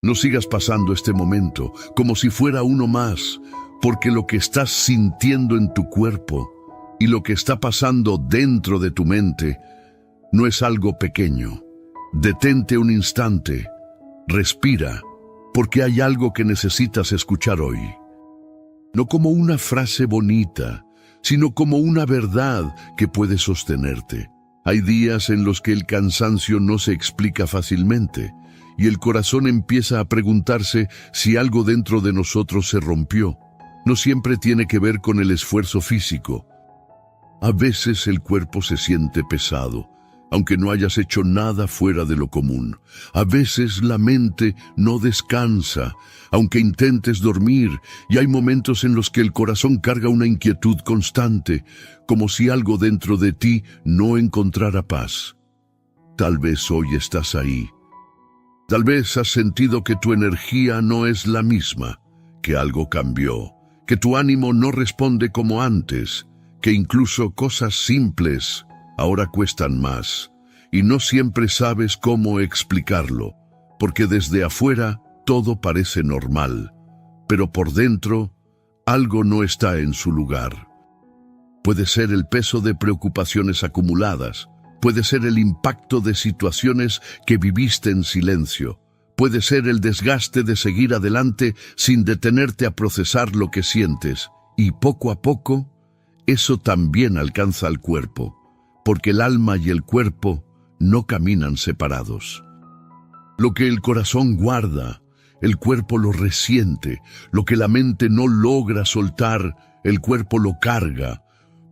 No sigas pasando este momento como si fuera uno más, porque lo que estás sintiendo en tu cuerpo y lo que está pasando dentro de tu mente no es algo pequeño. Detente un instante, respira, porque hay algo que necesitas escuchar hoy. No como una frase bonita, sino como una verdad que puede sostenerte. Hay días en los que el cansancio no se explica fácilmente, y el corazón empieza a preguntarse si algo dentro de nosotros se rompió. No siempre tiene que ver con el esfuerzo físico. A veces el cuerpo se siente pesado, aunque no hayas hecho nada fuera de lo común. A veces la mente no descansa, aunque intentes dormir, y hay momentos en los que el corazón carga una inquietud constante, como si algo dentro de ti no encontrara paz. Tal vez hoy estás ahí. Tal vez has sentido que tu energía no es la misma, que algo cambió, que tu ánimo no responde como antes, que incluso cosas simples ahora cuestan más, y no siempre sabes cómo explicarlo, porque desde afuera todo parece normal, pero por dentro algo no está en su lugar. Puede ser el peso de preocupaciones acumuladas, puede ser el impacto de situaciones que viviste en silencio, puede ser el desgaste de seguir adelante sin detenerte a procesar lo que sientes, y poco a poco, eso también alcanza al cuerpo, porque el alma y el cuerpo no caminan separados. Lo que el corazón guarda, el cuerpo lo resiente. Lo que la mente no logra soltar, el cuerpo lo carga.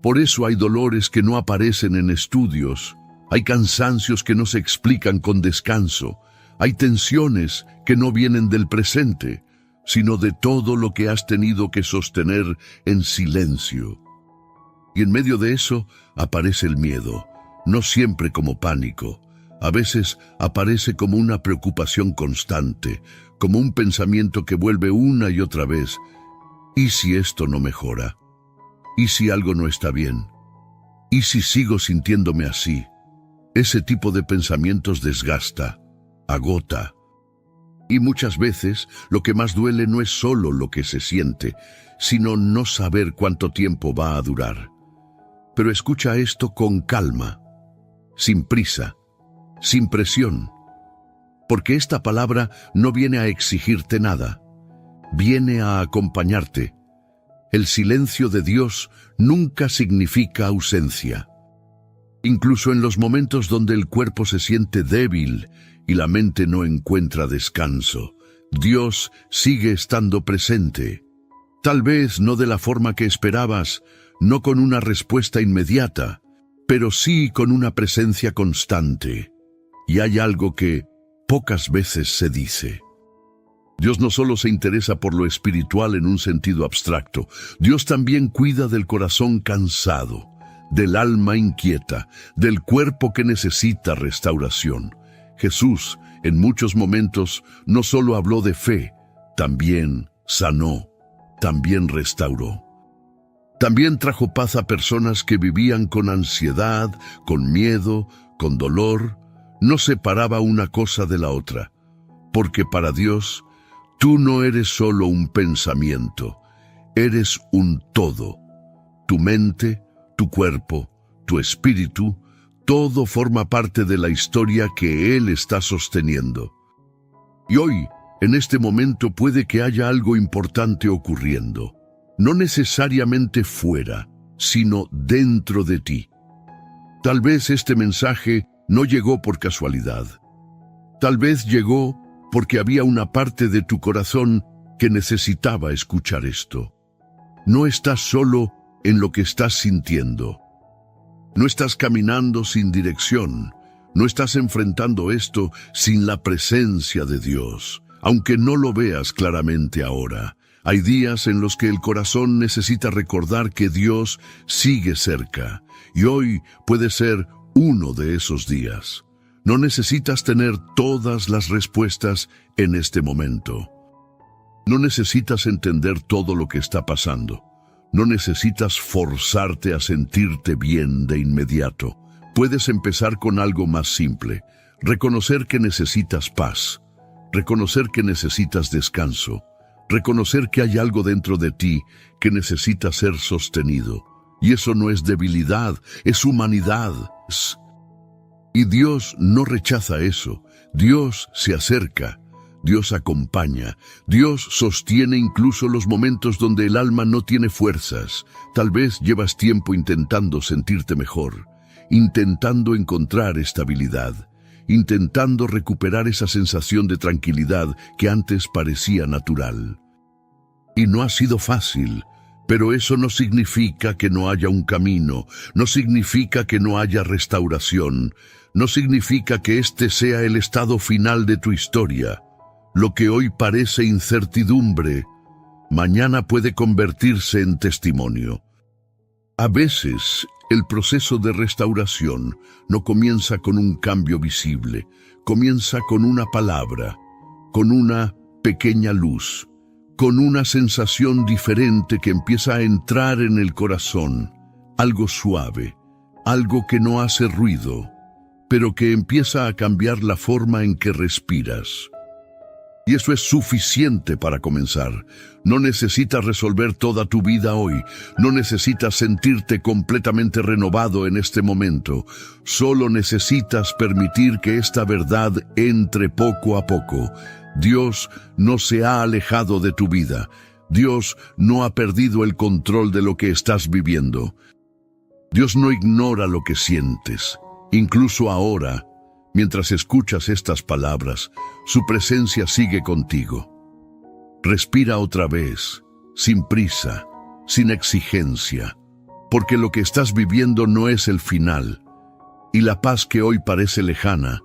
Por eso hay dolores que no aparecen en estudios. Hay cansancios que no se explican con descanso. Hay tensiones que no vienen del presente, sino de todo lo que has tenido que sostener en silencio. Y en medio de eso aparece el miedo, no siempre como pánico. A veces aparece como una preocupación constante, como un pensamiento que vuelve una y otra vez. ¿Y si esto no mejora? ¿Y si algo no está bien? ¿Y si sigo sintiéndome así? Ese tipo de pensamientos desgasta, agota. Y muchas veces lo que más duele no es solo lo que se siente, sino no saber cuánto tiempo va a durar. Pero escucha esto con calma, sin prisa, sin presión, porque esta palabra no viene a exigirte nada, viene a acompañarte. El silencio de Dios nunca significa ausencia. Incluso en los momentos donde el cuerpo se siente débil y la mente no encuentra descanso, Dios sigue estando presente. Tal vez no de la forma que esperabas, no con una respuesta inmediata, pero sí con una presencia constante. Y hay algo que pocas veces se dice. Dios no solo se interesa por lo espiritual en un sentido abstracto, Dios también cuida del corazón cansado, del alma inquieta, del cuerpo que necesita restauración. Jesús, en muchos momentos, no solo habló de fe, también sanó, también restauró. También trajo paz a personas que vivían con ansiedad, con miedo, con dolor. No separaba una cosa de la otra, porque para Dios, tú no eres solo un pensamiento, eres un todo. Tu mente, tu cuerpo, tu espíritu, todo forma parte de la historia que Él está sosteniendo. Y hoy, en este momento, puede que haya algo importante ocurriendo. No necesariamente fuera, sino dentro de ti. Tal vez este mensaje no llegó por casualidad. Tal vez llegó porque había una parte de tu corazón que necesitaba escuchar esto. No estás solo en lo que estás sintiendo. No estás caminando sin dirección. No estás enfrentando esto sin la presencia de Dios, aunque no lo veas claramente ahora. Hay días en los que el corazón necesita recordar que Dios sigue cerca, y hoy puede ser uno de esos días. No necesitas tener todas las respuestas en este momento. No necesitas entender todo lo que está pasando. No necesitas forzarte a sentirte bien de inmediato. Puedes empezar con algo más simple. Reconocer que necesitas paz, reconocer que necesitas descanso, reconocer que hay algo dentro de ti que necesita ser sostenido. Y eso no es debilidad, es humanidad. Y Dios no rechaza eso. Dios se acerca, Dios acompaña, Dios sostiene incluso los momentos donde el alma no tiene fuerzas. Tal vez llevas tiempo intentando sentirte mejor, intentando encontrar estabilidad, intentando recuperar esa sensación de tranquilidad que antes parecía natural. Y no ha sido fácil, pero eso no significa que no haya un camino, no significa que no haya restauración, no significa que este sea el estado final de tu historia. Lo que hoy parece incertidumbre, mañana puede convertirse en testimonio. A veces, el proceso de restauración no comienza con un cambio visible, comienza con una palabra, con una pequeña luz, con una sensación diferente que empieza a entrar en el corazón, algo suave, algo que no hace ruido, pero que empieza a cambiar la forma en que respiras. Y eso es suficiente para comenzar. No necesitas resolver toda tu vida hoy. No necesitas sentirte completamente renovado en este momento. Solo necesitas permitir que esta verdad entre poco a poco. Dios no se ha alejado de tu vida. Dios no ha perdido el control de lo que estás viviendo. Dios no ignora lo que sientes. Incluso ahora, mientras escuchas estas palabras, su presencia sigue contigo. Respira otra vez, sin prisa, sin exigencia, porque lo que estás viviendo no es el final, y la paz que hoy parece lejana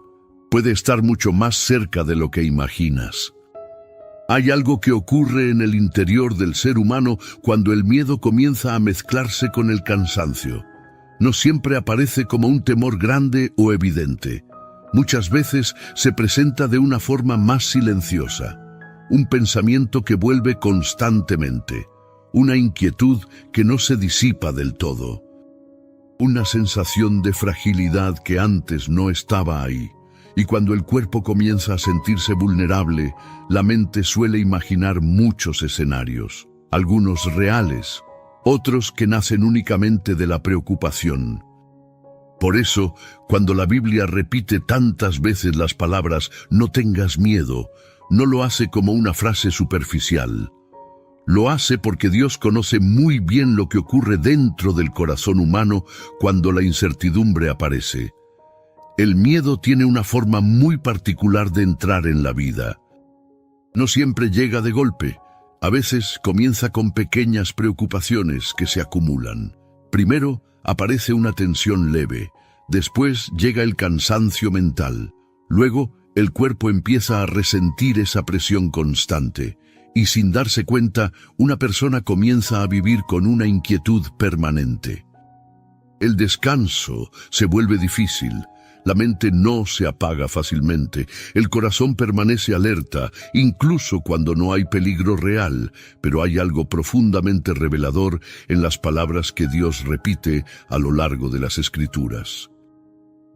puede estar mucho más cerca de lo que imaginas. Hay algo que ocurre en el interior del ser humano cuando el miedo comienza a mezclarse con el cansancio. No siempre aparece como un temor grande o evidente. Muchas veces se presenta de una forma más silenciosa, un pensamiento que vuelve constantemente, una inquietud que no se disipa del todo, una sensación de fragilidad que antes no estaba ahí. Y cuando el cuerpo comienza a sentirse vulnerable, la mente suele imaginar muchos escenarios, algunos reales, otros que nacen únicamente de la preocupación. Por eso, cuando la Biblia repite tantas veces las palabras «no tengas miedo», no lo hace como una frase superficial. Lo hace porque Dios conoce muy bien lo que ocurre dentro del corazón humano cuando la incertidumbre aparece. El miedo tiene una forma muy particular de entrar en la vida. No siempre llega de golpe. A veces comienza con pequeñas preocupaciones que se acumulan. Primero, aparece una tensión leve, después llega el cansancio mental, luego el cuerpo empieza a resentir esa presión constante, y sin darse cuenta, una persona comienza a vivir con una inquietud permanente. El descanso se vuelve difícil, la mente no se apaga fácilmente, el corazón permanece alerta, incluso cuando no hay peligro real, pero hay algo profundamente revelador en las palabras que Dios repite a lo largo de las Escrituras.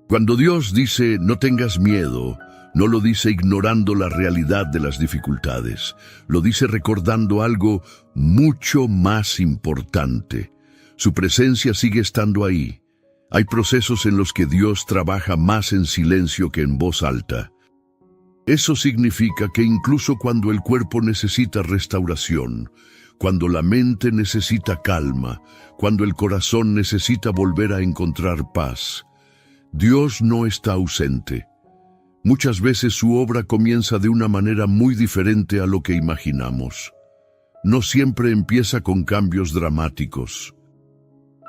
Cuando Dios dice «no tengas miedo», no lo dice ignorando la realidad de las dificultades, lo dice recordando algo mucho más importante. Su presencia sigue estando ahí. Hay procesos en los que Dios trabaja más en silencio que en voz alta. Eso significa que incluso cuando el cuerpo necesita restauración, cuando la mente necesita calma, cuando el corazón necesita volver a encontrar paz, Dios no está ausente. Muchas veces su obra comienza de una manera muy diferente a lo que imaginamos. No siempre empieza con cambios dramáticos.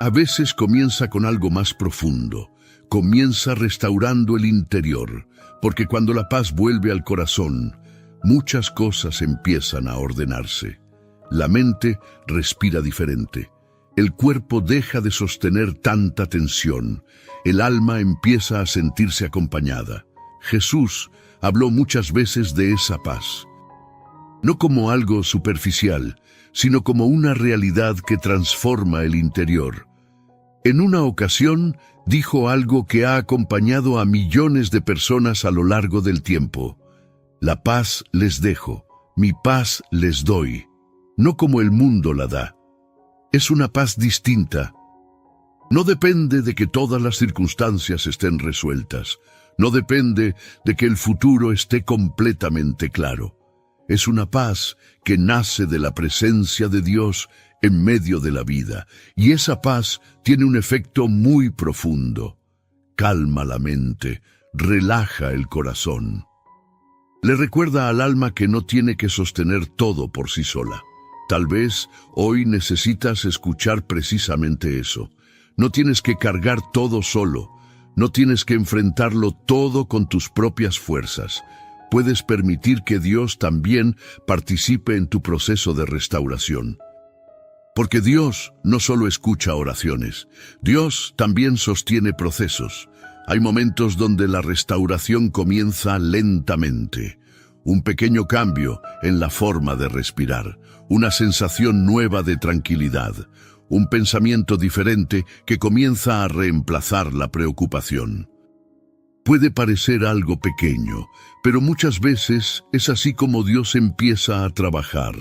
A veces comienza con algo más profundo, comienza restaurando el interior, porque cuando la paz vuelve al corazón, muchas cosas empiezan a ordenarse. La mente respira diferente, el cuerpo deja de sostener tanta tensión, el alma empieza a sentirse acompañada. Jesús habló muchas veces de esa paz, no como algo superficial, sino como una realidad que transforma el interior. En una ocasión, dijo algo que ha acompañado a millones de personas a lo largo del tiempo. La paz les dejo, mi paz les doy, no como el mundo la da. Es una paz distinta. No depende de que todas las circunstancias estén resueltas. No depende de que el futuro esté completamente claro. Es una paz que nace de la presencia de Dios en medio de la vida. Y esa paz tiene un efecto muy profundo. Calma la mente, relaja el corazón. Le recuerda al alma que no tiene que sostener todo por sí sola. Tal vez hoy necesitas escuchar precisamente eso. No tienes que cargar todo solo. No tienes que enfrentarlo todo con tus propias fuerzas. Puedes permitir que Dios también participe en tu proceso de restauración. Porque Dios no solo escucha oraciones, Dios también sostiene procesos. Hay momentos donde la restauración comienza lentamente. Un pequeño cambio en la forma de respirar, una sensación nueva de tranquilidad, un pensamiento diferente que comienza a reemplazar la preocupación. Puede parecer algo pequeño, pero muchas veces es así como Dios empieza a trabajar.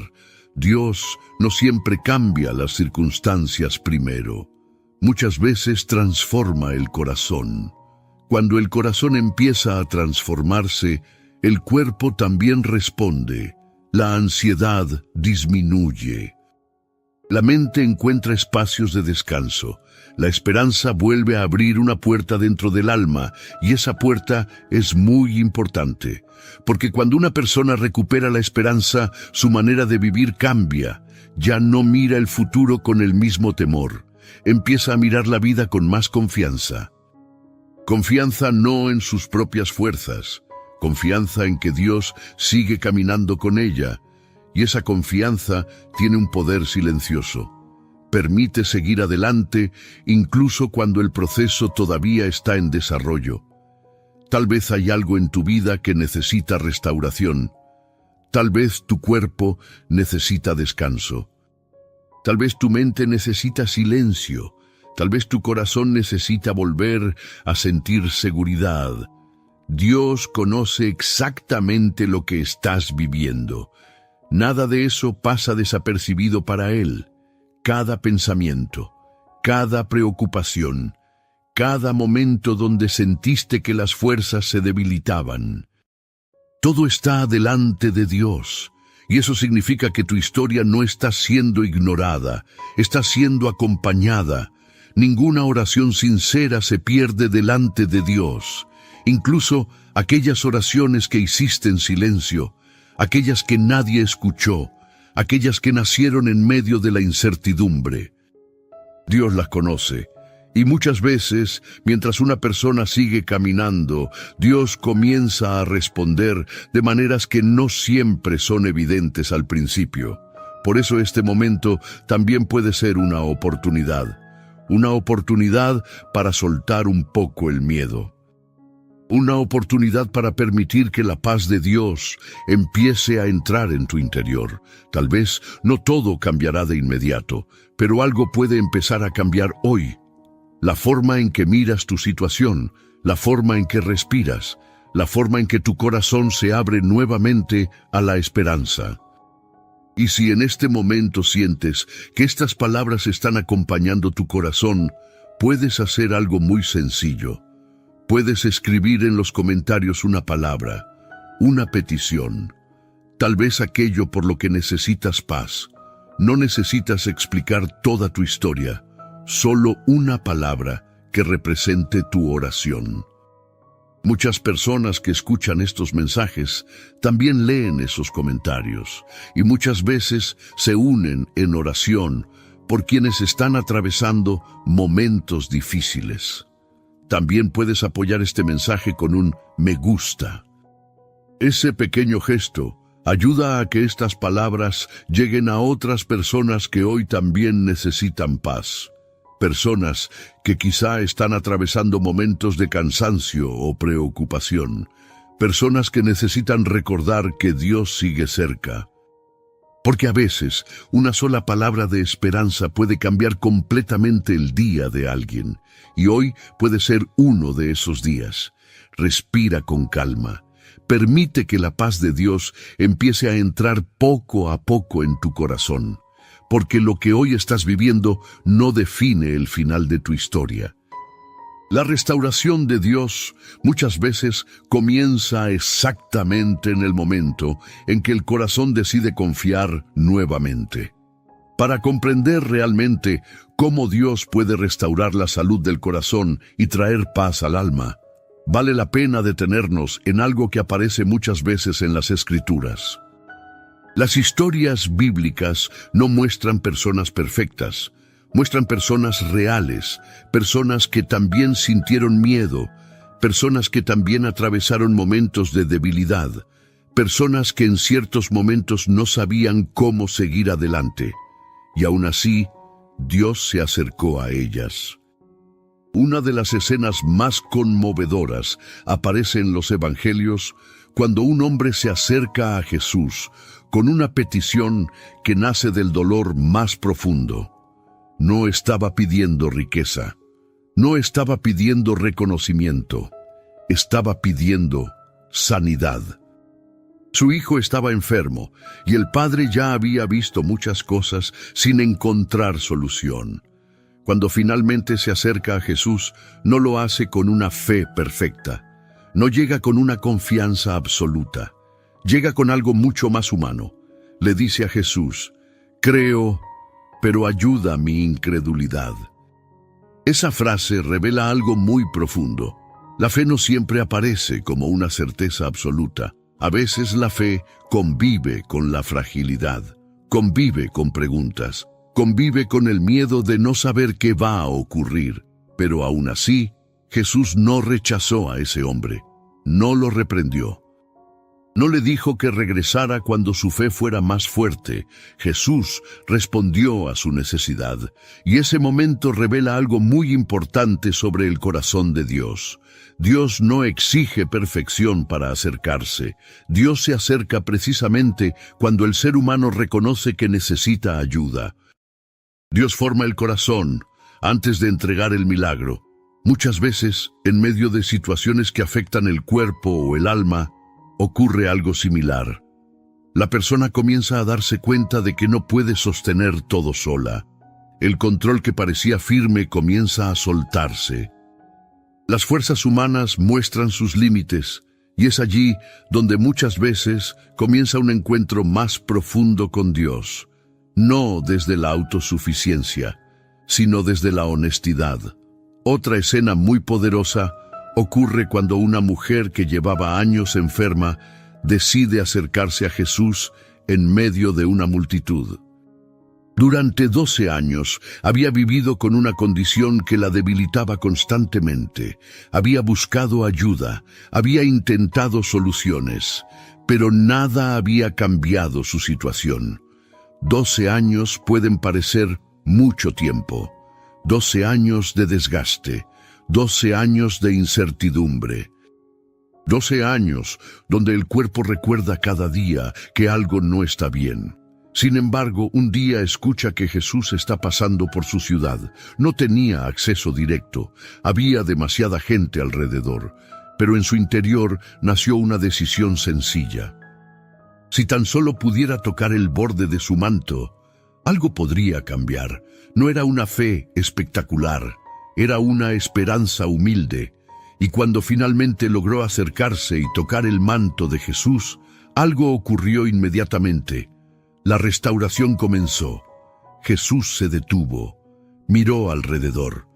Dios no siempre cambia las circunstancias primero. Muchas veces transforma el corazón. Cuando el corazón empieza a transformarse, el cuerpo también responde. La ansiedad disminuye. La mente encuentra espacios de descanso. La esperanza vuelve a abrir una puerta dentro del alma, y esa puerta es muy importante, porque cuando una persona recupera la esperanza, su manera de vivir cambia. Ya no mira el futuro con el mismo temor. Empieza a mirar la vida con más confianza. Confianza no en sus propias fuerzas, confianza en que Dios sigue caminando con ella, y esa confianza tiene un poder silencioso. Permite seguir adelante incluso cuando el proceso todavía está en desarrollo. Tal vez hay algo en tu vida que necesita restauración. Tal vez tu cuerpo necesita descanso. Tal vez tu mente necesita silencio. Tal vez tu corazón necesita volver a sentir seguridad. Dios conoce exactamente lo que estás viviendo. Nada de eso pasa desapercibido para Él. Cada pensamiento, cada preocupación, cada momento donde sentiste que las fuerzas se debilitaban. Todo está delante de Dios, y eso significa que tu historia no está siendo ignorada, está siendo acompañada. Ninguna oración sincera se pierde delante de Dios. Incluso aquellas oraciones que hiciste en silencio, aquellas que nadie escuchó, aquellas que nacieron en medio de la incertidumbre. Dios las conoce, y muchas veces, mientras una persona sigue caminando, Dios comienza a responder de maneras que no siempre son evidentes al principio. Por eso este momento también puede ser una oportunidad para soltar un poco el miedo. Una oportunidad para permitir que la paz de Dios empiece a entrar en tu interior. Tal vez no todo cambiará de inmediato, pero algo puede empezar a cambiar hoy. La forma en que miras tu situación, la forma en que respiras, la forma en que tu corazón se abre nuevamente a la esperanza. Y si en este momento sientes que estas palabras están acompañando tu corazón, puedes hacer algo muy sencillo. Puedes escribir en los comentarios una palabra, una petición, tal vez aquello por lo que necesitas paz. No necesitas explicar toda tu historia, solo una palabra que represente tu oración. Muchas personas que escuchan estos mensajes también leen esos comentarios y muchas veces se unen en oración por quienes están atravesando momentos difíciles. También puedes apoyar este mensaje con un me gusta. Ese pequeño gesto ayuda a que estas palabras lleguen a otras personas que hoy también necesitan paz. Personas que quizá están atravesando momentos de cansancio o preocupación. Personas que necesitan recordar que Dios sigue cerca. Porque a veces una sola palabra de esperanza puede cambiar completamente el día de alguien. Y hoy puede ser uno de esos días. Respira con calma. Permite que la paz de Dios empiece a entrar poco a poco en tu corazón, porque lo que hoy estás viviendo no define el final de tu historia. La restauración de Dios muchas veces comienza exactamente en el momento en que el corazón decide confiar nuevamente. Para comprender realmente cómo Dios puede restaurar la salud del corazón y traer paz al alma, vale la pena detenernos en algo que aparece muchas veces en las Escrituras. Las historias bíblicas no muestran personas perfectas, muestran personas reales, personas que también sintieron miedo, personas que también atravesaron momentos de debilidad, personas que en ciertos momentos no sabían cómo seguir adelante. Y aún así, Dios se acercó a ellas. Una de las escenas más conmovedoras aparece en los Evangelios cuando un hombre se acerca a Jesús con una petición que nace del dolor más profundo. No estaba pidiendo riqueza, no estaba pidiendo reconocimiento, estaba pidiendo sanidad. Su hijo estaba enfermo y el padre ya había visto muchas cosas sin encontrar solución. Cuando finalmente se acerca a Jesús, no lo hace con una fe perfecta, no llega con una confianza absoluta, llega con algo mucho más humano. Le dice a Jesús: creo, pero ayuda mi incredulidad. Esa frase revela algo muy profundo. La fe no siempre aparece como una certeza absoluta. A veces la fe convive con la fragilidad, convive con preguntas, convive con el miedo de no saber qué va a ocurrir. Pero aún así, Jesús no rechazó a ese hombre, no lo reprendió. No le dijo que regresara cuando su fe fuera más fuerte. Jesús respondió a su necesidad, y ese momento revela algo muy importante sobre el corazón de Dios. Dios no exige perfección para acercarse. Dios se acerca precisamente cuando el ser humano reconoce que necesita ayuda. Dios forma el corazón antes de entregar el milagro. Muchas veces, en medio de situaciones que afectan el cuerpo o el alma, ocurre algo similar. La persona comienza a darse cuenta de que no puede sostener todo sola. El control que parecía firme comienza a soltarse. Las fuerzas humanas muestran sus límites, y es allí donde muchas veces comienza un encuentro más profundo con Dios, no desde la autosuficiencia, sino desde la honestidad. Otra escena muy poderosa ocurre cuando una mujer que llevaba años enferma decide acercarse a Jesús en medio de una multitud. Durante 12 años había vivido con una condición que la debilitaba constantemente. Había buscado ayuda, había intentado soluciones, pero nada había cambiado su situación. 12 años pueden parecer mucho tiempo. 12 años de desgaste, 12 años de incertidumbre. 12 años donde el cuerpo recuerda cada día que algo no está bien. Sin embargo, un día escucha que Jesús está pasando por su ciudad. No tenía acceso directo, había demasiada gente alrededor, pero en su interior nació una decisión sencilla. Si tan solo pudiera tocar el borde de su manto, algo podría cambiar. No era una fe espectacular, era una esperanza humilde. Y cuando finalmente logró acercarse y tocar el manto de Jesús, algo ocurrió inmediatamente. La restauración comenzó. Jesús se detuvo, miró alrededor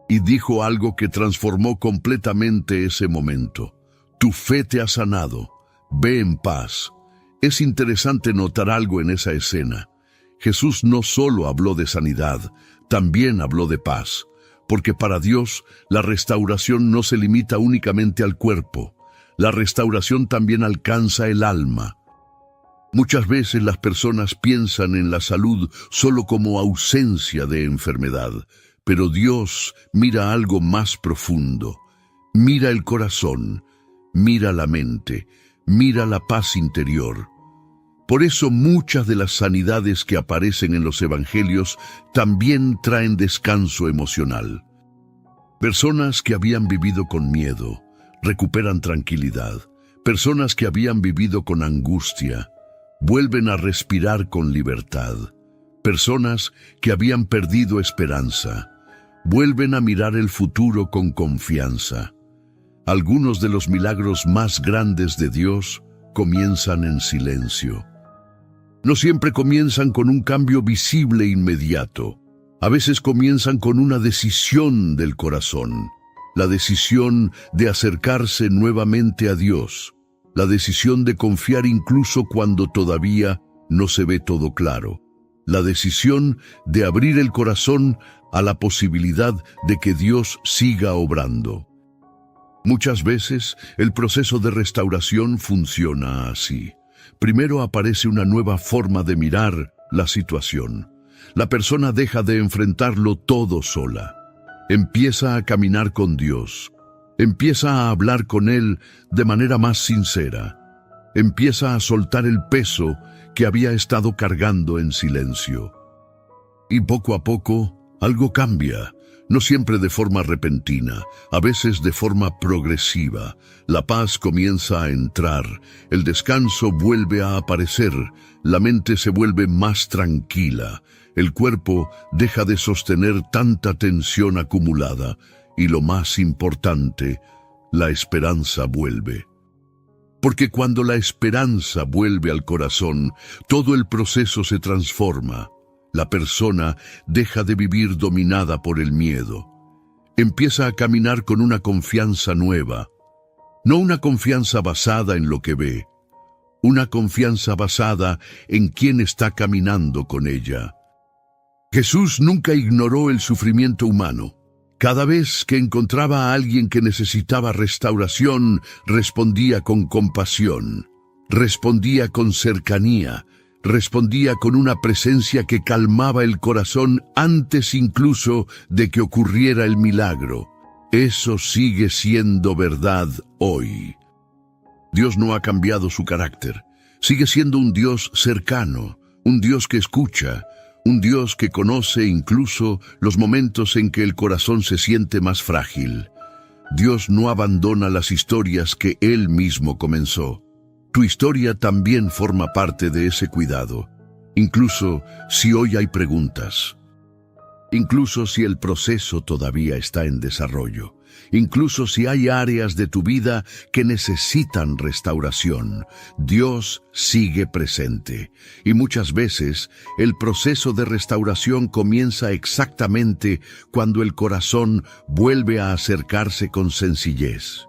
y dijo algo que transformó completamente ese momento. Tu fe te ha sanado, ve en paz. Es interesante notar algo en esa escena. Jesús no solo habló de sanidad, también habló de paz, porque para Dios la restauración no se limita únicamente al cuerpo. La restauración también alcanza el alma. Muchas veces las personas piensan en la salud solo como ausencia de enfermedad, pero Dios mira algo más profundo. Mira el corazón, mira la mente, mira la paz interior. Por eso muchas de las sanidades que aparecen en los evangelios también traen descanso emocional. Personas que habían vivido con miedo recuperan tranquilidad. Personas que habían vivido con angustia vuelven a respirar con libertad. Personas que habían perdido esperanza vuelven a mirar el futuro con confianza. Algunos de los milagros más grandes de Dios comienzan en silencio. No siempre comienzan con un cambio visible e inmediato. A veces comienzan con una decisión del corazón. La decisión de acercarse nuevamente a Dios. La decisión de confiar incluso cuando todavía no se ve todo claro. La decisión de abrir el corazón a la posibilidad de que Dios siga obrando. Muchas veces el proceso de restauración funciona así. Primero aparece una nueva forma de mirar la situación. La persona deja de enfrentarlo todo sola. Empieza a caminar con Dios. Empieza a hablar con Él de manera más sincera. Empieza a soltar el peso que había estado cargando en silencio. Y poco a poco, algo cambia. No siempre de forma repentina, a veces de forma progresiva. La paz comienza a entrar, el descanso vuelve a aparecer, la mente se vuelve más tranquila, el cuerpo deja de sostener tanta tensión acumulada y lo más importante, la esperanza vuelve. Porque cuando la esperanza vuelve al corazón, todo el proceso se transforma. La persona deja de vivir dominada por el miedo. Empieza a caminar con una confianza nueva. No una confianza basada en lo que ve. Una confianza basada en quién está caminando con ella. Jesús nunca ignoró el sufrimiento humano. Cada vez que encontraba a alguien que necesitaba restauración, respondía con compasión. Respondía con cercanía. Respondía con una presencia que calmaba el corazón antes incluso de que ocurriera el milagro. Eso sigue siendo verdad hoy. Dios no ha cambiado su carácter. Sigue siendo un Dios cercano, un Dios que escucha, un Dios que conoce incluso los momentos en que el corazón se siente más frágil. Dios no abandona las historias que Él mismo comenzó. Tu historia también forma parte de ese cuidado, incluso si hoy hay preguntas, incluso si el proceso todavía está en desarrollo, incluso si hay áreas de tu vida que necesitan restauración. Dios sigue presente y muchas veces el proceso de restauración comienza exactamente cuando el corazón vuelve a acercarse con sencillez.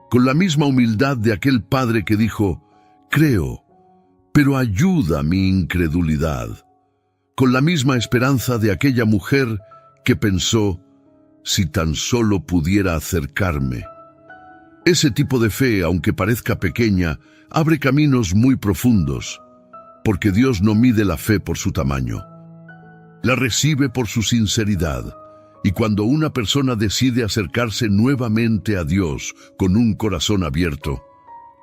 Con la misma humildad de aquel padre que dijo, creo, pero ayuda mi incredulidad. Con la misma esperanza de aquella mujer que pensó, si tan solo pudiera acercarme. Ese tipo de fe, aunque parezca pequeña, abre caminos muy profundos, porque Dios no mide la fe por su tamaño. La recibe por su sinceridad. Y cuando una persona decide acercarse nuevamente a Dios con un corazón abierto,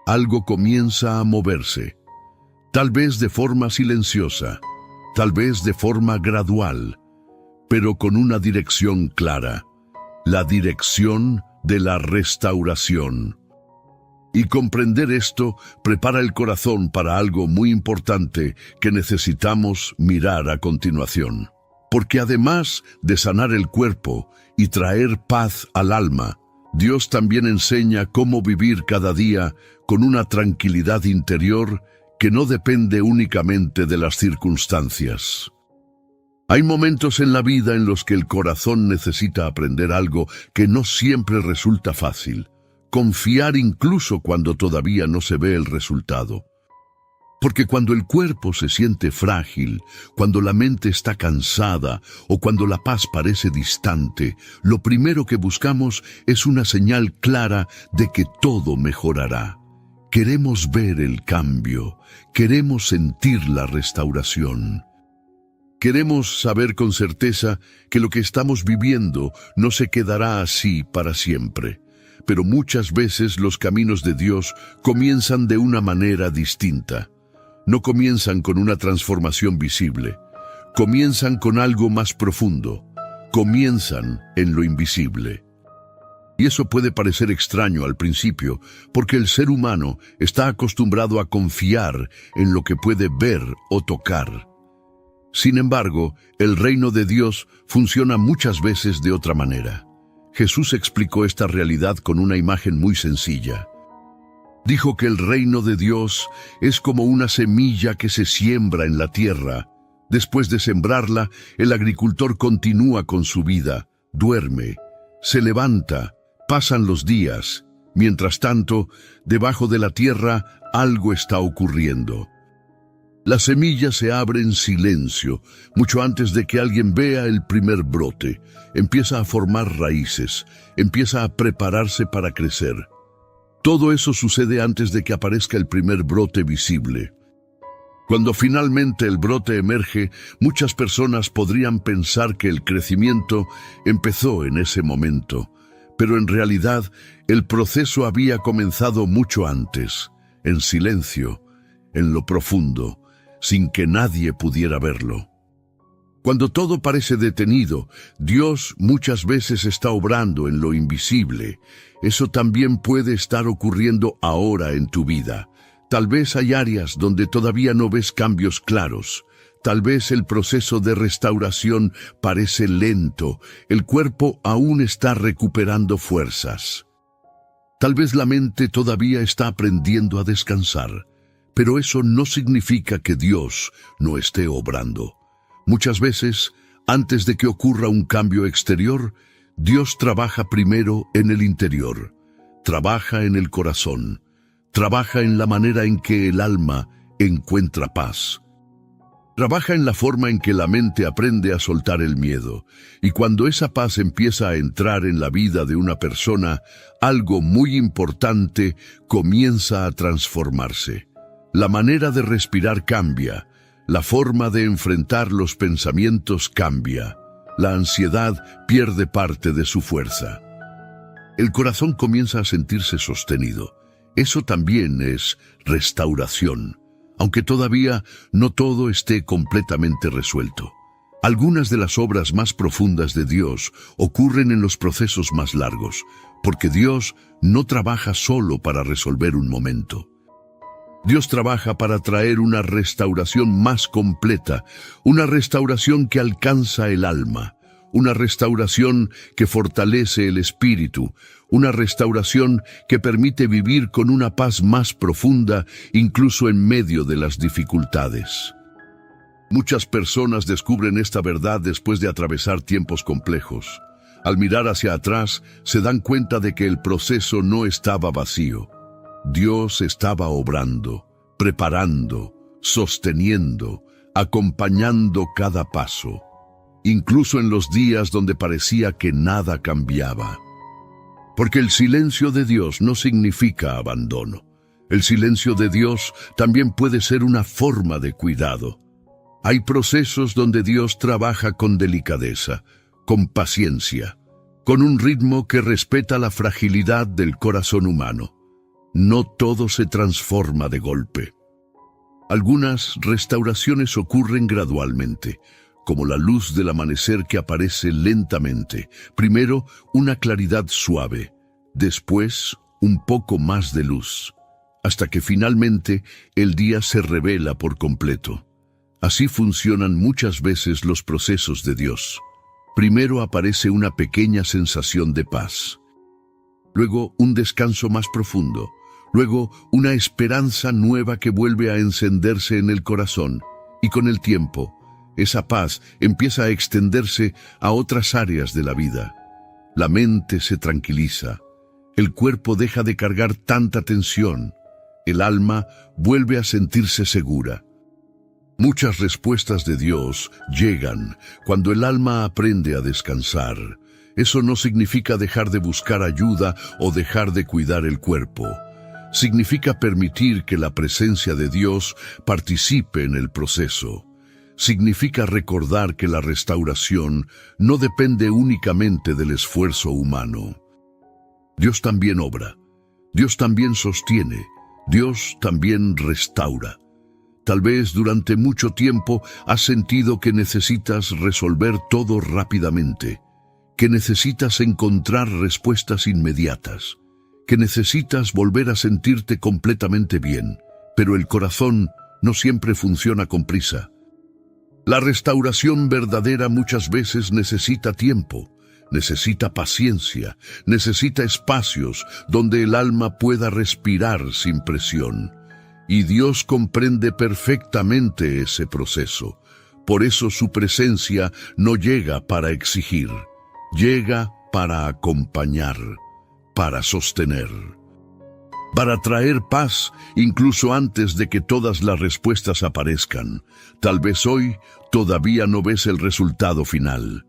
algo comienza a moverse, tal vez de forma silenciosa, tal vez de forma gradual, pero con una dirección clara, la dirección de la restauración. Y comprender esto prepara el corazón para algo muy importante que necesitamos mirar a continuación. Porque además de sanar el cuerpo y traer paz al alma, Dios también enseña cómo vivir cada día con una tranquilidad interior que no depende únicamente de las circunstancias. Hay momentos en la vida en los que el corazón necesita aprender algo que no siempre resulta fácil, confiar incluso cuando todavía no se ve el resultado. Porque cuando el cuerpo se siente frágil, cuando la mente está cansada o cuando la paz parece distante, lo primero que buscamos es una señal clara de que todo mejorará. Queremos ver el cambio, queremos sentir la restauración. Queremos saber con certeza que lo que estamos viviendo no se quedará así para siempre. Pero muchas veces los caminos de Dios comienzan de una manera distinta. No comienzan con una transformación visible, comienzan con algo más profundo, comienzan en lo invisible. Y eso puede parecer extraño al principio, porque el ser humano está acostumbrado a confiar en lo que puede ver o tocar. Sin embargo, el reino de Dios funciona muchas veces de otra manera. Jesús explicó esta realidad con una imagen muy sencilla. Dijo que el reino de Dios es como una semilla que se siembra en la tierra. Después de sembrarla, el agricultor continúa con su vida, duerme, se levanta, pasan los días. Mientras tanto, debajo de la tierra algo está ocurriendo. La semilla se abre en silencio, mucho antes de que alguien vea el primer brote. Empieza a formar raíces, empieza a prepararse para crecer. Todo eso sucede antes de que aparezca el primer brote visible. Cuando finalmente el brote emerge, muchas personas podrían pensar que el crecimiento empezó en ese momento, pero en realidad el proceso había comenzado mucho antes, en silencio, en lo profundo, sin que nadie pudiera verlo. Cuando todo parece detenido, Dios muchas veces está obrando en lo invisible. Eso también puede estar ocurriendo ahora en tu vida. Tal vez hay áreas donde todavía no ves cambios claros. Tal vez el proceso de restauración parece lento. El cuerpo aún está recuperando fuerzas. Tal vez la mente todavía está aprendiendo a descansar. Pero eso no significa que Dios no esté obrando. Muchas veces, antes de que ocurra un cambio exterior, Dios trabaja primero en el interior, trabaja en el corazón, trabaja en la manera en que el alma encuentra paz. Trabaja en la forma en que la mente aprende a soltar el miedo, y cuando esa paz empieza a entrar en la vida de una persona, algo muy importante comienza a transformarse. La manera de respirar cambia, la forma de enfrentar los pensamientos cambia, la ansiedad pierde parte de su fuerza. El corazón comienza a sentirse sostenido. Eso también es restauración, aunque todavía no todo esté completamente resuelto. Algunas de las obras más profundas de Dios ocurren en los procesos más largos, porque Dios no trabaja solo para resolver un momento. Dios trabaja para traer una restauración más completa, una restauración que alcanza el alma, una restauración que fortalece el espíritu, una restauración que permite vivir con una paz más profunda, incluso en medio de las dificultades. Muchas personas descubren esta verdad después de atravesar tiempos complejos. Al mirar hacia atrás, se dan cuenta de que el proceso no estaba vacío. Dios estaba obrando, preparando, sosteniendo, acompañando cada paso, incluso en los días donde parecía que nada cambiaba. Porque el silencio de Dios no significa abandono. El silencio de Dios también puede ser una forma de cuidado. Hay procesos donde Dios trabaja con delicadeza, con paciencia, con un ritmo que respeta la fragilidad del corazón humano. No todo se transforma de golpe. Algunas restauraciones ocurren gradualmente, como la luz del amanecer que aparece lentamente. Primero, una claridad suave, después, un poco más de luz, hasta que finalmente el día se revela por completo. Así funcionan muchas veces los procesos de Dios. Primero aparece una pequeña sensación de paz, luego un descanso más profundo, luego una esperanza nueva que vuelve a encenderse en el corazón, y con el tiempo, esa paz empieza a extenderse a otras áreas de la vida. La mente se tranquiliza, el cuerpo deja de cargar tanta tensión, el alma vuelve a sentirse segura. Muchas respuestas de Dios llegan cuando el alma aprende a descansar. Eso no significa dejar de buscar ayuda o dejar de cuidar el cuerpo. Significa permitir que la presencia de Dios participe en el proceso. Significa recordar que la restauración no depende únicamente del esfuerzo humano. Dios también obra, Dios también sostiene, Dios también restaura. Tal vez durante mucho tiempo has sentido que necesitas resolver todo rápidamente, que necesitas encontrar respuestas inmediatas, que necesitas volver a sentirte completamente bien, pero el corazón no siempre funciona con prisa. La restauración verdadera muchas veces necesita tiempo, necesita paciencia, necesita espacios donde el alma pueda respirar sin presión. Y Dios comprende perfectamente ese proceso. Por eso su presencia no llega para exigir, llega para acompañar, para sostener, para traer paz incluso antes de que todas las respuestas aparezcan. Tal vez hoy todavía no ves el resultado final.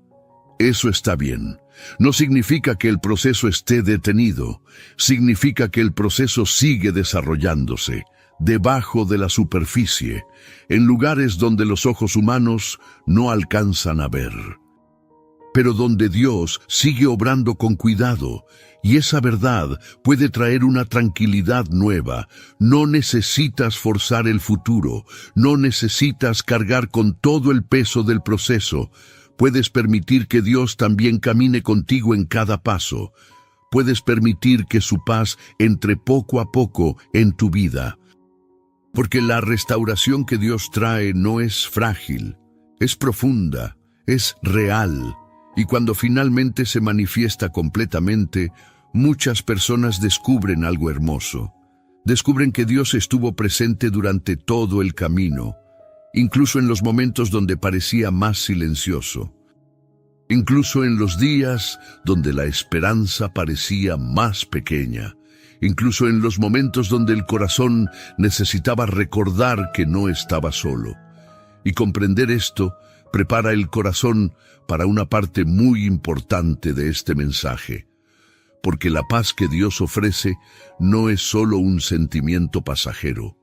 Eso está bien. No significa que el proceso esté detenido. Significa que el proceso sigue desarrollándose, debajo de la superficie, en lugares donde los ojos humanos no alcanzan a ver. Pero donde Dios sigue obrando con cuidado, y esa verdad puede traer una tranquilidad nueva. No necesitas forzar el futuro, no necesitas cargar con todo el peso del proceso. Puedes permitir que Dios también camine contigo en cada paso. Puedes permitir que su paz entre poco a poco en tu vida. Porque la restauración que Dios trae no es frágil, es profunda, es real. Y cuando finalmente se manifiesta completamente, muchas personas descubren algo hermoso. Descubren que Dios estuvo presente durante todo el camino, incluso en los momentos donde parecía más silencioso, incluso en los días donde la esperanza parecía más pequeña, incluso en los momentos donde el corazón necesitaba recordar que no estaba solo. Y comprender esto prepara el corazón para una parte muy importante de este mensaje, porque la paz que Dios ofrece no es solo un sentimiento pasajero.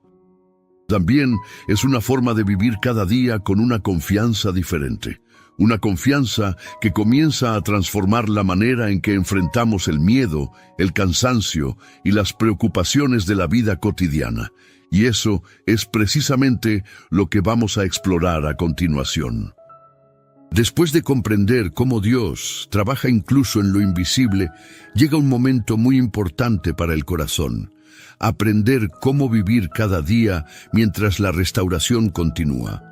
También es una forma de vivir cada día con una confianza diferente, una confianza que comienza a transformar la manera en que enfrentamos el miedo, el cansancio y las preocupaciones de la vida cotidiana. Y eso es precisamente lo que vamos a explorar a continuación. Después de comprender cómo Dios trabaja incluso en lo invisible, llega un momento muy importante para el corazón: aprender cómo vivir cada día mientras la restauración continúa.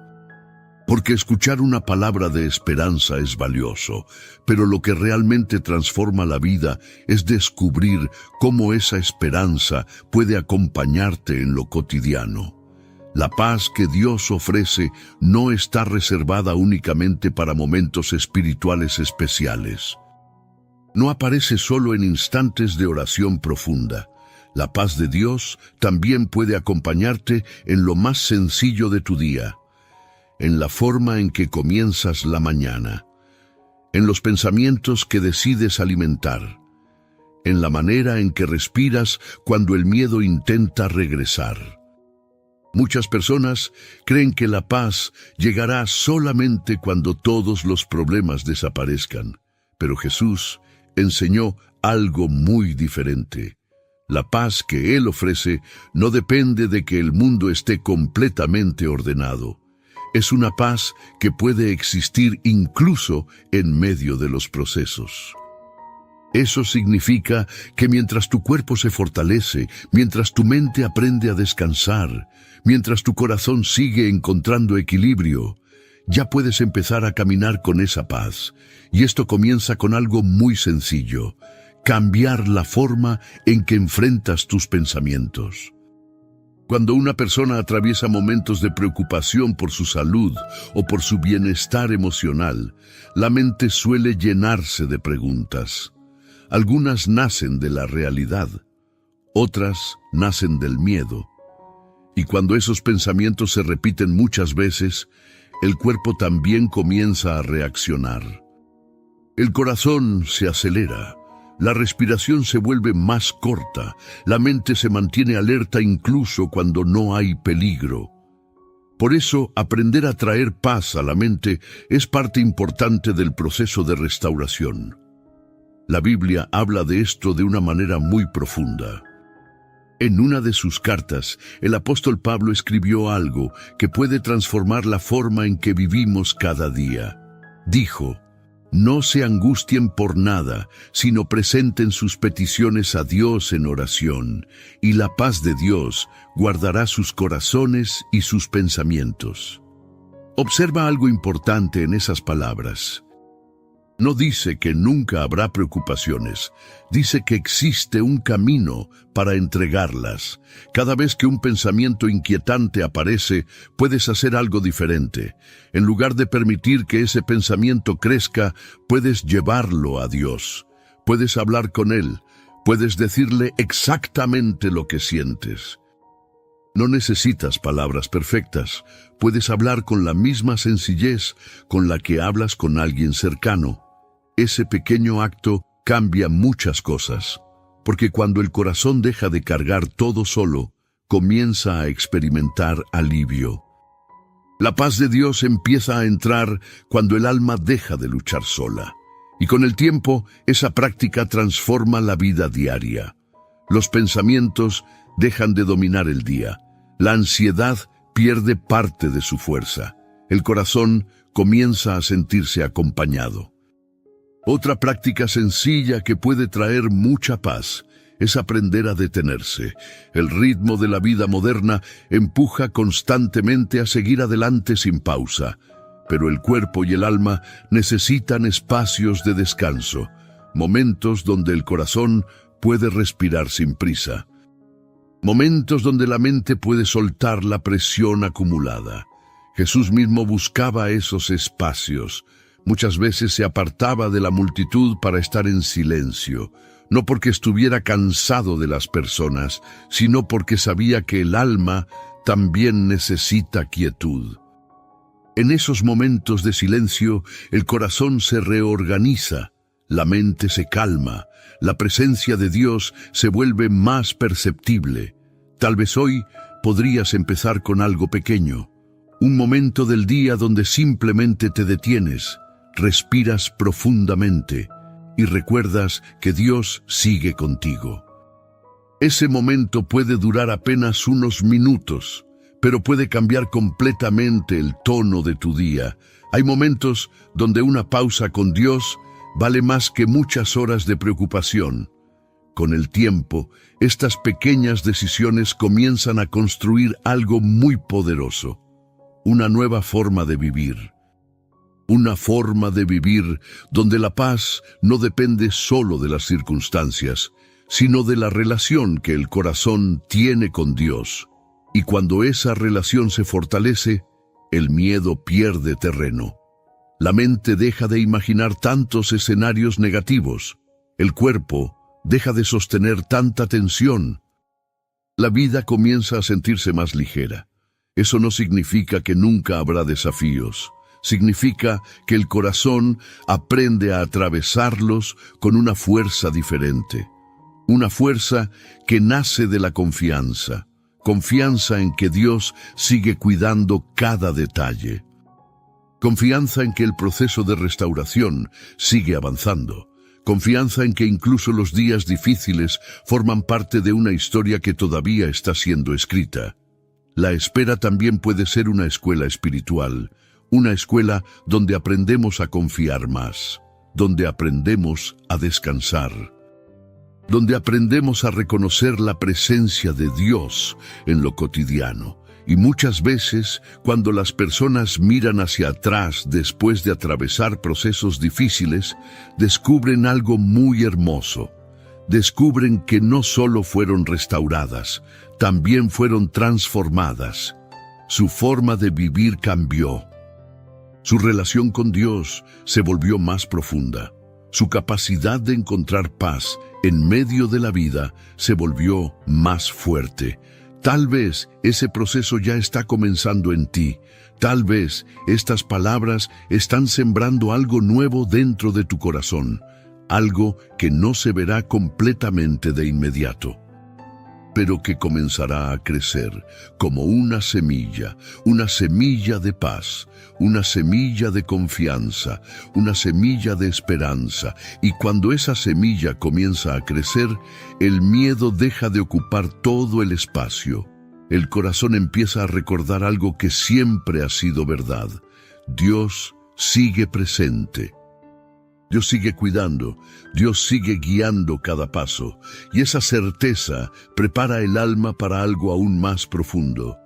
Porque escuchar una palabra de esperanza es valioso, pero lo que realmente transforma la vida es descubrir cómo esa esperanza puede acompañarte en lo cotidiano. La paz que Dios ofrece no está reservada únicamente para momentos espirituales especiales. No aparece solo en instantes de oración profunda. La paz de Dios también puede acompañarte en lo más sencillo de tu día, en la forma en que comienzas la mañana, en los pensamientos que decides alimentar, en la manera en que respiras cuando el miedo intenta regresar. Muchas personas creen que la paz llegará solamente cuando todos los problemas desaparezcan, pero Jesús enseñó algo muy diferente. La paz que Él ofrece no depende de que el mundo esté completamente ordenado. Es una paz que puede existir incluso en medio de los procesos. Eso significa que mientras tu cuerpo se fortalece, mientras tu mente aprende a descansar, mientras tu corazón sigue encontrando equilibrio, ya puedes empezar a caminar con esa paz. Y esto comienza con algo muy sencillo: cambiar la forma en que enfrentas tus pensamientos. Cuando una persona atraviesa momentos de preocupación por su salud o por su bienestar emocional, la mente suele llenarse de preguntas. Algunas nacen de la realidad, otras nacen del miedo. Y cuando esos pensamientos se repiten muchas veces, el cuerpo también comienza a reaccionar. El corazón se acelera, la respiración se vuelve más corta, la mente se mantiene alerta incluso cuando no hay peligro. Por eso, aprender a traer paz a la mente es parte importante del proceso de restauración. La Biblia habla de esto de una manera muy profunda. En una de sus cartas, el apóstol Pablo escribió algo que puede transformar la forma en que vivimos cada día. Dijo: No se angustien por nada, sino presenten sus peticiones a Dios en oración, y la paz de Dios guardará sus corazones y sus pensamientos. Observa algo importante en esas palabras. No dice que nunca habrá preocupaciones, dice que existe un camino para entregarlas. Cada vez que un pensamiento inquietante aparece, puedes hacer algo diferente. En lugar de permitir que ese pensamiento crezca, puedes llevarlo a Dios. Puedes hablar con Él, puedes decirle exactamente lo que sientes. No necesitas palabras perfectas, puedes hablar con la misma sencillez con la que hablas con alguien cercano. Ese pequeño acto cambia muchas cosas, porque cuando el corazón deja de cargar todo solo, comienza a experimentar alivio. La paz de Dios empieza a entrar cuando el alma deja de luchar sola, y con el tiempo esa práctica transforma la vida diaria. Los pensamientos dejan de dominar el día, la ansiedad pierde parte de su fuerza, el corazón comienza a sentirse acompañado. Otra práctica sencilla que puede traer mucha paz es aprender a detenerse. El ritmo de la vida moderna empuja constantemente a seguir adelante sin pausa, pero el cuerpo y el alma necesitan espacios de descanso, momentos donde el corazón puede respirar sin prisa, momentos donde la mente puede soltar la presión acumulada. Jesús mismo buscaba esos espacios. Muchas veces se apartaba de la multitud para estar en silencio, no porque estuviera cansado de las personas, sino porque sabía que el alma también necesita quietud. En esos momentos de silencio, el corazón se reorganiza, la mente se calma, la presencia de Dios se vuelve más perceptible. Tal vez hoy podrías empezar con algo pequeño, un momento del día donde simplemente te detienes, respiras profundamente y recuerdas que Dios sigue contigo. Ese momento puede durar apenas unos minutos, pero puede cambiar completamente el tono de tu día. Hay momentos donde una pausa con Dios vale más que muchas horas de preocupación. Con el tiempo, estas pequeñas decisiones comienzan a construir algo muy poderoso, una nueva forma de vivir. Una forma de vivir donde la paz no depende solo de las circunstancias, sino de la relación que el corazón tiene con Dios. Y cuando esa relación se fortalece, el miedo pierde terreno. La mente deja de imaginar tantos escenarios negativos. El cuerpo deja de sostener tanta tensión. La vida comienza a sentirse más ligera. Eso no significa que nunca habrá desafíos. Significa que el corazón aprende a atravesarlos con una fuerza diferente. Una fuerza que nace de la confianza. Confianza en que Dios sigue cuidando cada detalle. Confianza en que el proceso de restauración sigue avanzando. Confianza en que incluso los días difíciles forman parte de una historia que todavía está siendo escrita. La espera también puede ser una escuela espiritual. Una escuela donde aprendemos a confiar más, donde aprendemos a descansar, donde aprendemos a reconocer la presencia de Dios en lo cotidiano. Y muchas veces, cuando las personas miran hacia atrás después de atravesar procesos difíciles, descubren algo muy hermoso. Descubren que no solo fueron restauradas, también fueron transformadas. Su forma de vivir cambió. Su relación con Dios se volvió más profunda. Su capacidad de encontrar paz en medio de la vida se volvió más fuerte. Tal vez ese proceso ya está comenzando en ti. Tal vez estas palabras están sembrando algo nuevo dentro de tu corazón, algo que no se verá completamente de inmediato, pero que comenzará a crecer como una semilla de paz, una semilla de confianza, una semilla de esperanza. Y cuando esa semilla comienza a crecer, el miedo deja de ocupar todo el espacio. El corazón empieza a recordar algo que siempre ha sido verdad. Dios sigue presente. Dios sigue cuidando, Dios sigue guiando cada paso, y esa certeza prepara el alma para algo aún más profundo.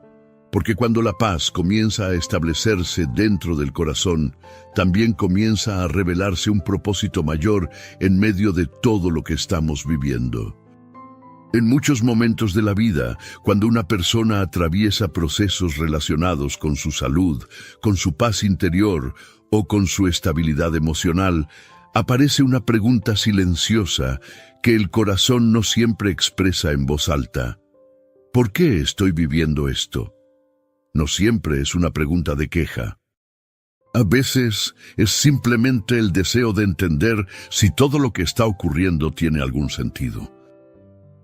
Porque cuando la paz comienza a establecerse dentro del corazón, también comienza a revelarse un propósito mayor en medio de todo lo que estamos viviendo. En muchos momentos de la vida, cuando una persona atraviesa procesos relacionados con su salud, con su paz interior o con su estabilidad emocional, aparece una pregunta silenciosa que el corazón no siempre expresa en voz alta. ¿Por qué estoy viviendo esto? No siempre es una pregunta de queja. A veces es simplemente el deseo de entender si todo lo que está ocurriendo tiene algún sentido.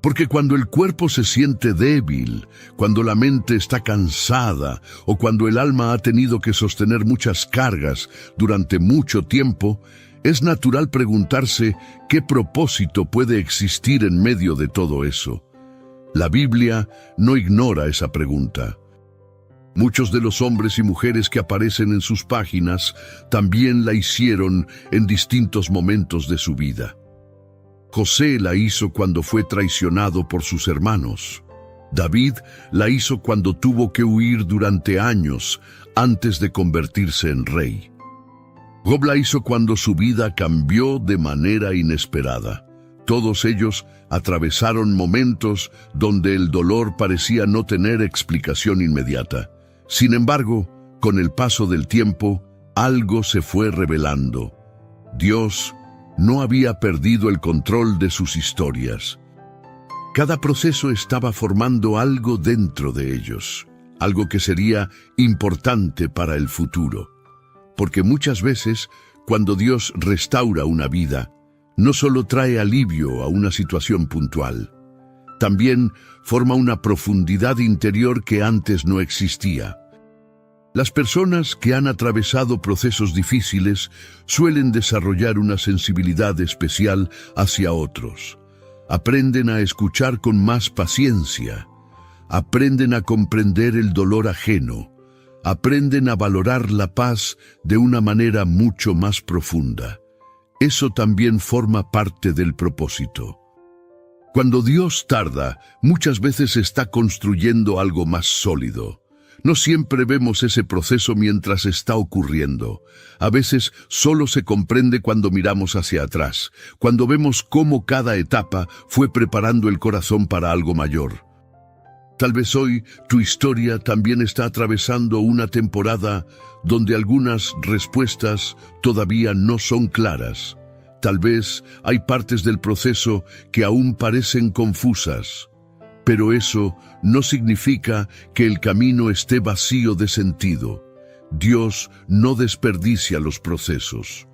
Porque cuando el cuerpo se siente débil, cuando la mente está cansada o cuando el alma ha tenido que sostener muchas cargas durante mucho tiempo, es natural preguntarse qué propósito puede existir en medio de todo eso. La Biblia no ignora esa pregunta. Muchos de los hombres y mujeres que aparecen en sus páginas también la hicieron en distintos momentos de su vida. José la hizo cuando fue traicionado por sus hermanos. David la hizo cuando tuvo que huir durante años antes de convertirse en rey. Job la hizo cuando su vida cambió de manera inesperada. Todos ellos atravesaron momentos donde el dolor parecía no tener explicación inmediata. Sin embargo, con el paso del tiempo, algo se fue revelando. Dios no había perdido el control de sus historias. Cada proceso estaba formando algo dentro de ellos, algo que sería importante para el futuro. Porque muchas veces, cuando Dios restaura una vida, no solo trae alivio a una situación puntual, también forma una profundidad interior que antes no existía. Las personas que han atravesado procesos difíciles suelen desarrollar una sensibilidad especial hacia otros. Aprenden a escuchar con más paciencia, aprenden a comprender el dolor ajeno, aprenden a valorar la paz de una manera mucho más profunda. Eso también forma parte del propósito. Cuando Dios tarda, muchas veces está construyendo algo más sólido. No siempre vemos ese proceso mientras está ocurriendo. A veces solo se comprende cuando miramos hacia atrás, cuando vemos cómo cada etapa fue preparando el corazón para algo mayor. Tal vez hoy tu historia también está atravesando una temporada donde algunas respuestas todavía no son claras. Tal vez hay partes del proceso que aún parecen confusas. Pero eso no significa que el camino esté vacío de sentido. Dios no desperdicia los procesos.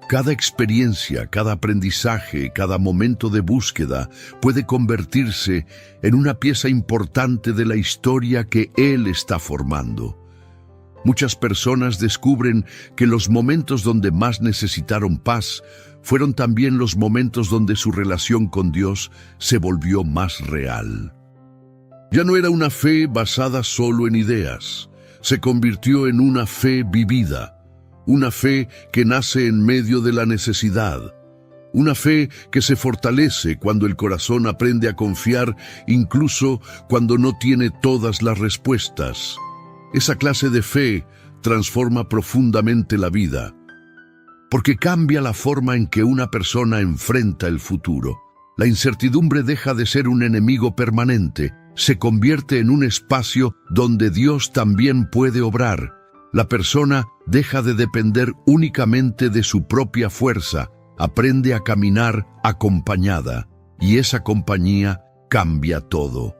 Cada experiencia, cada aprendizaje, cada momento de búsqueda puede convertirse en una pieza importante de la historia que Él está formando. Muchas personas descubren que los momentos donde más necesitaron paz fueron también los momentos donde su relación con Dios se volvió más real. Ya no era una fe basada solo en ideas, se convirtió en una fe vivida, una fe que nace en medio de la necesidad, una fe que se fortalece cuando el corazón aprende a confiar incluso cuando no tiene todas las respuestas. Esa clase de fe transforma profundamente la vida, porque cambia la forma en que una persona enfrenta el futuro. La incertidumbre deja de ser un enemigo permanente, se convierte en un espacio donde Dios también puede obrar. La persona deja de depender únicamente de su propia fuerza, aprende a caminar acompañada, y esa compañía cambia todo.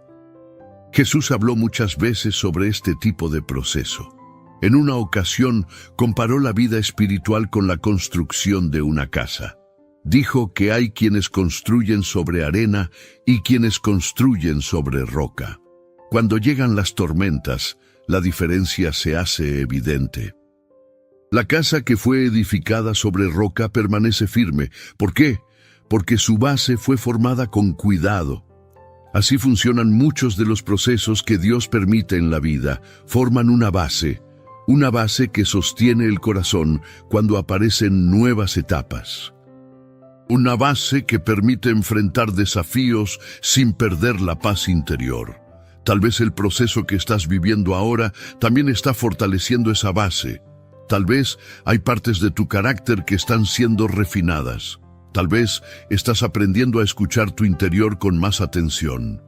Jesús habló muchas veces sobre este tipo de proceso. En una ocasión comparó la vida espiritual con la construcción de una casa. Dijo que hay quienes construyen sobre arena y quienes construyen sobre roca. Cuando llegan las tormentas, la diferencia se hace evidente. La casa que fue edificada sobre roca permanece firme. ¿Por qué? Porque su base fue formada con cuidado. Así funcionan muchos de los procesos que Dios permite en la vida. Forman una base, una base que sostiene el corazón cuando aparecen nuevas etapas. Una base que permite enfrentar desafíos sin perder la paz interior. Tal vez el proceso que estás viviendo ahora también está fortaleciendo esa base. Tal vez hay partes de tu carácter que están siendo refinadas. Tal vez estás aprendiendo a escuchar tu interior con más atención.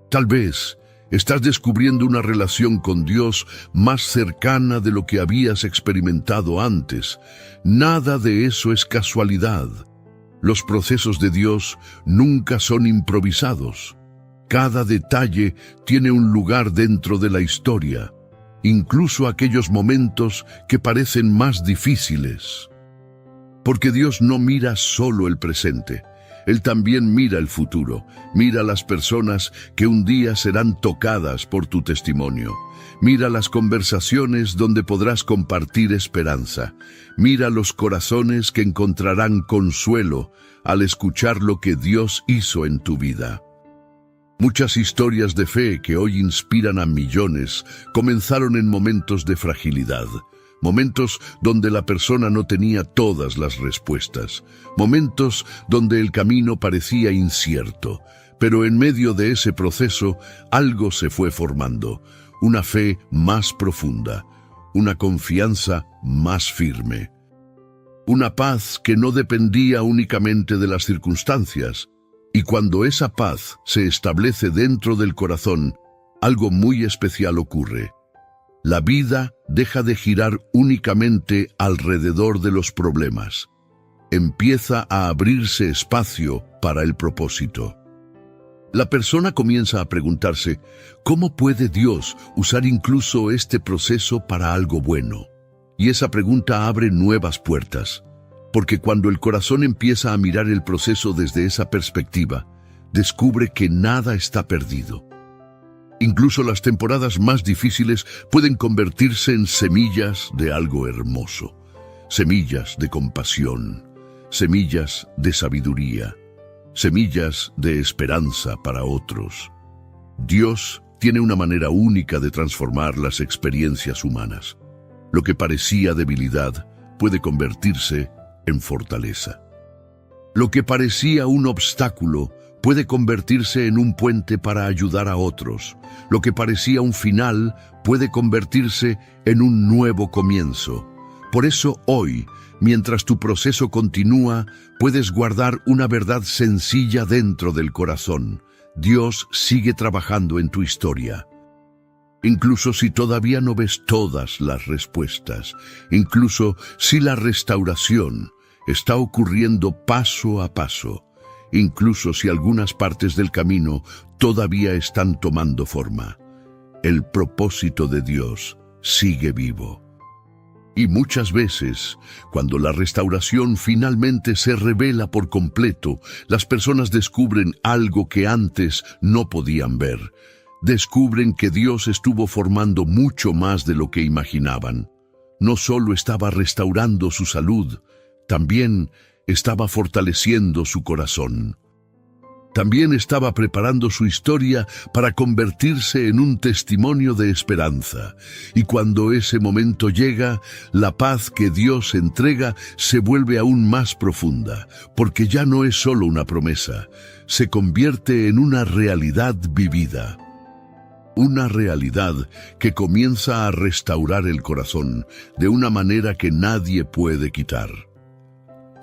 Tal vez estás descubriendo una relación con Dios más cercana de lo que habías experimentado antes. Nada de eso es casualidad. Los procesos de Dios nunca son improvisados. Cada detalle tiene un lugar dentro de la historia, incluso aquellos momentos que parecen más difíciles. Porque Dios no mira solo el presente, Él también mira el futuro, mira las personas que un día serán tocadas por tu testimonio. Mira las conversaciones donde podrás compartir esperanza. Mira los corazones que encontrarán consuelo al escuchar lo que Dios hizo en tu vida. Muchas historias de fe que hoy inspiran a millones comenzaron en momentos de fragilidad. Momentos donde la persona no tenía todas las respuestas. Momentos donde el camino parecía incierto. Pero en medio de ese proceso, algo se fue formando. Una fe más profunda. Una confianza más firme. Una paz que no dependía únicamente de las circunstancias. Y cuando esa paz se establece dentro del corazón, algo muy especial ocurre. La vida deja de girar únicamente alrededor de los problemas. Empieza a abrirse espacio para el propósito. La persona comienza a preguntarse, ¿cómo puede Dios usar incluso este proceso para algo bueno? Y esa pregunta abre nuevas puertas, porque cuando el corazón empieza a mirar el proceso desde esa perspectiva, descubre que nada está perdido. Incluso las temporadas más difíciles pueden convertirse en semillas de algo hermoso, semillas de compasión, semillas de sabiduría, semillas de esperanza para otros. Dios tiene una manera única de transformar las experiencias humanas. Lo que parecía debilidad puede convertirse en fortaleza. Lo que parecía un obstáculo puede convertirse en un puente para ayudar a otros. Lo que parecía un final puede convertirse en un nuevo comienzo. Por eso hoy, mientras tu proceso continúa, puedes guardar una verdad sencilla dentro del corazón. Dios sigue trabajando en tu historia. Incluso si todavía no ves todas las respuestas, incluso si la restauración está ocurriendo paso a paso, incluso si algunas partes del camino todavía están tomando forma, el propósito de Dios sigue vivo. Y muchas veces, cuando la restauración finalmente se revela por completo, las personas descubren algo que antes no podían ver. Descubren que Dios estuvo formando mucho más de lo que imaginaban. No solo estaba restaurando su salud, también estaba fortaleciendo su corazón. También estaba preparando su historia para convertirse en un testimonio de esperanza. Y cuando ese momento llega, la paz que Dios entrega se vuelve aún más profunda, porque ya no es solo una promesa, se convierte en una realidad vivida. Una realidad que comienza a restaurar el corazón de una manera que nadie puede quitar.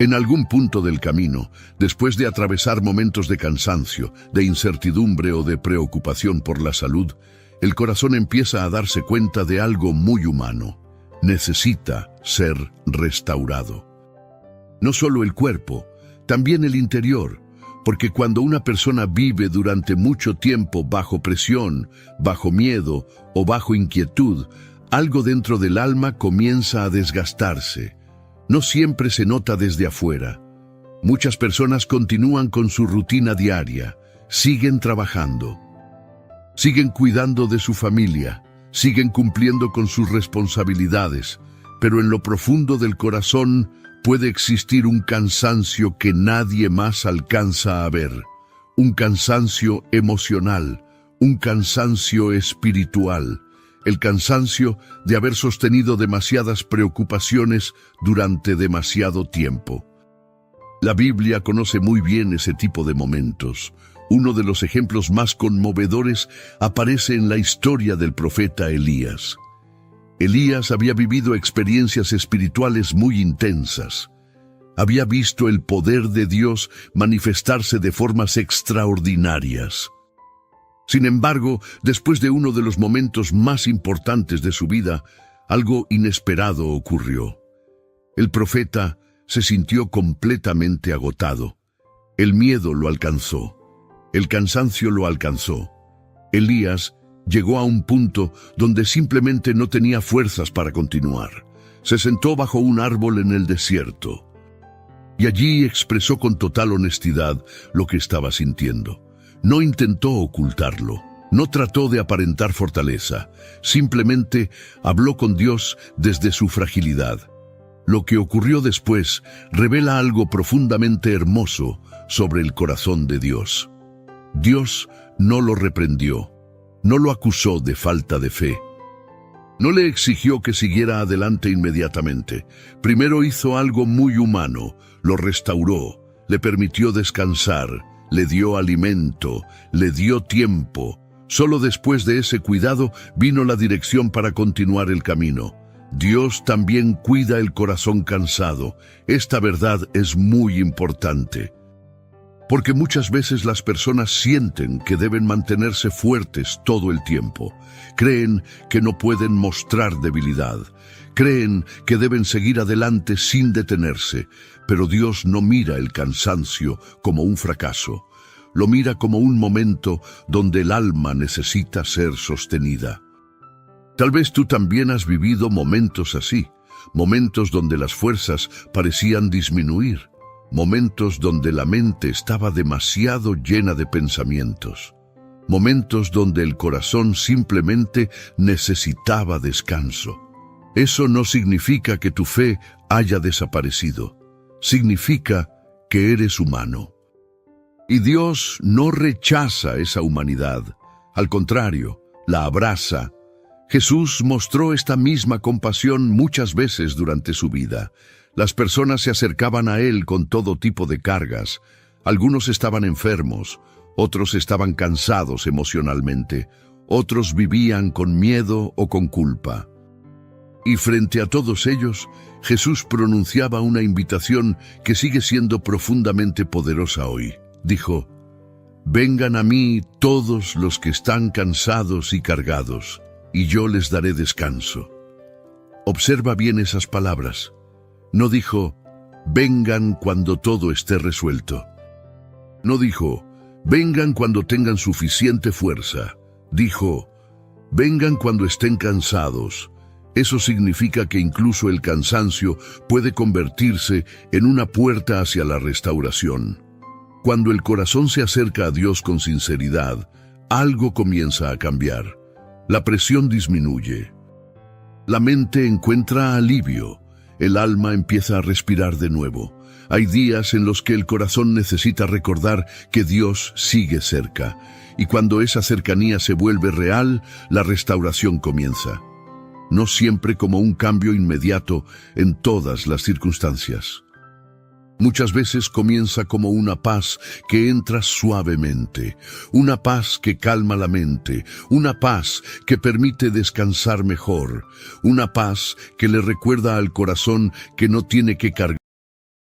En algún punto del camino, después de atravesar momentos de cansancio, de incertidumbre o de preocupación por la salud, el corazón empieza a darse cuenta de algo muy humano. Necesita ser restaurado. No solo el cuerpo, también el interior, porque cuando una persona vive durante mucho tiempo bajo presión, bajo miedo o bajo inquietud, algo dentro del alma comienza a desgastarse. No siempre se nota desde afuera. Muchas personas continúan con su rutina diaria, siguen trabajando, siguen cuidando de su familia, siguen cumpliendo con sus responsabilidades, pero en lo profundo del corazón puede existir un cansancio que nadie más alcanza a ver, un cansancio emocional, un cansancio espiritual. el cansancio de haber sostenido demasiadas preocupaciones durante demasiado tiempo. La Biblia conoce muy bien ese tipo de momentos. Uno de los ejemplos más conmovedores aparece en la historia del profeta Elías. Elías había vivido experiencias espirituales muy intensas. Había visto el poder de Dios manifestarse de formas extraordinarias. Sin embargo, después de uno de los momentos más importantes de su vida, algo inesperado ocurrió. El profeta se sintió completamente agotado. El miedo lo alcanzó. El cansancio lo alcanzó. Elías llegó a un punto donde simplemente no tenía fuerzas para continuar. Se sentó bajo un árbol en el desierto. Y allí expresó con total honestidad lo que estaba sintiendo. No intentó ocultarlo, no trató de aparentar fortaleza, simplemente habló con Dios desde su fragilidad. Lo que ocurrió después revela algo profundamente hermoso sobre el corazón de Dios. Dios no lo reprendió, no lo acusó de falta de fe. No le exigió que siguiera adelante inmediatamente. Primero hizo algo muy humano, lo restauró, le permitió descansar, le dio alimento, le dio tiempo. Solo después de ese cuidado vino la dirección para continuar el camino. Dios también cuida el corazón cansado. Esta verdad es muy importante. Porque muchas veces las personas sienten que deben mantenerse fuertes todo el tiempo. Creen que no pueden mostrar debilidad. Creen que deben seguir adelante sin detenerse. Pero Dios no mira el cansancio como un fracaso. Lo mira como un momento donde el alma necesita ser sostenida. Tal vez tú también has vivido momentos así. Momentos donde las fuerzas parecían disminuir. Momentos donde la mente estaba demasiado llena de pensamientos. Momentos donde el corazón simplemente necesitaba descanso. Eso no significa que tu fe haya desaparecido. Significa que eres humano. Y Dios no rechaza esa humanidad. Al contrario, la abraza. Jesús mostró esta misma compasión muchas veces durante su vida. Las personas se acercaban a Él con todo tipo de cargas. Algunos estaban enfermos, otros estaban cansados emocionalmente, otros vivían con miedo o con culpa. Y frente a todos ellos, Jesús pronunciaba una invitación que sigue siendo profundamente poderosa hoy. Dijo: «Vengan a mí todos los que están cansados y cargados, y yo les daré descanso». Observa bien esas palabras. No dijo: «Vengan cuando todo esté resuelto». No dijo: «Vengan cuando tengan suficiente fuerza». Dijo: «Vengan cuando estén cansados». Eso significa que incluso el cansancio puede convertirse en una puerta hacia la restauración. Cuando el corazón se acerca a Dios con sinceridad, algo comienza a cambiar. La presión disminuye. La mente encuentra alivio. El alma empieza a respirar de nuevo. Hay días en los que el corazón necesita recordar que Dios sigue cerca. Y cuando esa cercanía se vuelve real, la restauración comienza. No siempre como un cambio inmediato en todas las circunstancias. Muchas veces comienza como una paz que entra suavemente, una paz que calma la mente, una paz que permite descansar mejor, una paz que le recuerda al corazón que no tiene que cargar